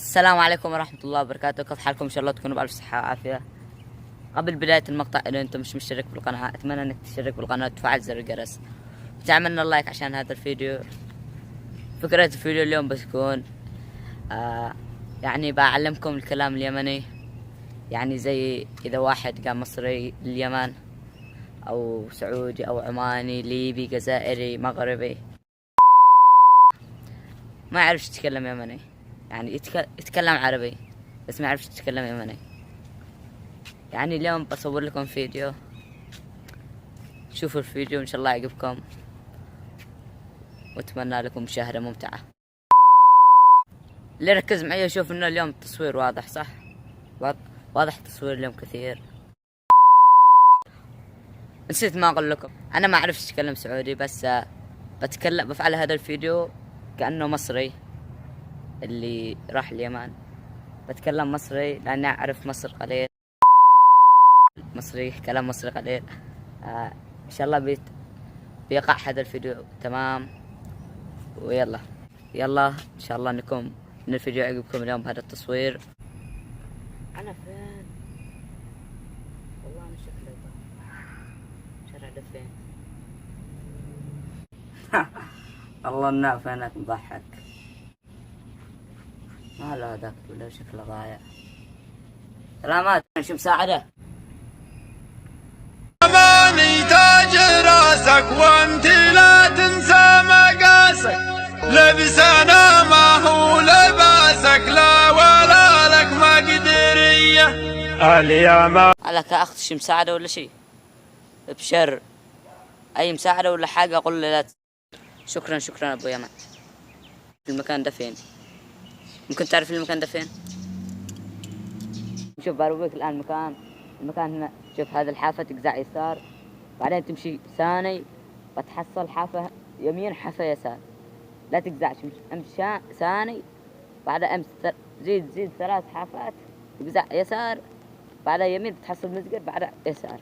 السلام عليكم ورحمة الله وبركاته. كيف حالكم؟ إن شاء الله تكونوا بألف صحة وعافية. قبل بداية المقطع، إذا أنتم مش مشترك بالقناة أتمنى إنك تشترك بالقناة وتفعل زر الجرس وتعملنا اللايك عشان هذا الفيديو. فكرة الفيديو اليوم بتكون يعني بعلمكم الكلام اليمني، يعني زي إذا واحد قام مصري لليمن أو سعودي أو عماني ليبي جزائري مغربي ما يعرفش يتكلم يمني، يعني يتكلم عربي بس ما يعرفش يتكلم يمني. يعني اليوم بصور لكم فيديو، شوفوا الفيديو إن شاء الله يعجبكم واتمنى لكم مشاهدة ممتعة. اللي ركز معي يشوف إنه اليوم التصوير واضح، صح؟ واضح التصوير اليوم كثير. نسيت ما أقول لكم، أنا ما أعرفش أتكلم سعودي بس بفعل هذا الفيديو كأنه مصري اللي راح اليمن. بتكلم مصري لأني أعرف مصر قليل، مصري كلام مصري قليل. إن شاء الله بيقع هذا الفيديو تمام. ويلا إن شاء الله إن الفيديو يعجبكم اليوم بهذا التصوير. أنا فين؟ والله أنا شكلي شارع ده فين؟ الله النعم فينك مضحك. ما له هذاك ولا شكله ضايع. سلامات، شو مساعدة؟ أماني تاج راسك وانت لا تنسى مقاسك، لبسنا ما هو لباسك لا ولا لك مقدرية الياما. لك أخذ شي مساعدة ولا شي؟ بشر أي مساعدة ولا حاجة أقول له لا. شكرا أبو يمن. المكان ده فين؟ ممكن تعرف المكان ده فين؟ شوف برويك الآن المكان هنا. شوف هذا الحافة تقزع يسار، بعدين تمشي ثاني بتحصل حافة يمين حافة يسار. لا تقزعش، امشي ثاني بعدها زيد 3 حافات تقزع يسار، بعدها يمين تحصل مسجد بعدها يسار.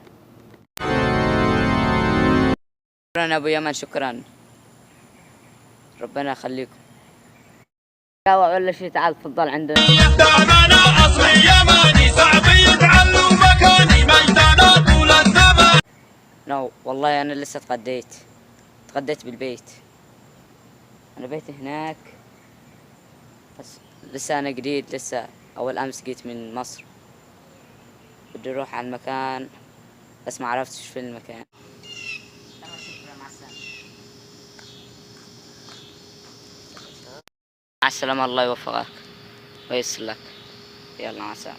شكرا أبو يمن، شكرا، ربنا يخليكم. قهوة ولا شي؟ تعال تفضل عندنا. أنا أصلي يماني صعب يتعلم مكاني ميدانا طول الزمان. والله أنا لسه تغديت بالبيت. أنا بيتي هناك بس لسه أنا جديد، لسه أول أمس جيت من مصر. بدي أروح على المكان بس ما عرفتش في المكان. مع السلامة، الله يوفقك وييسر لك. يلا مع السلامة.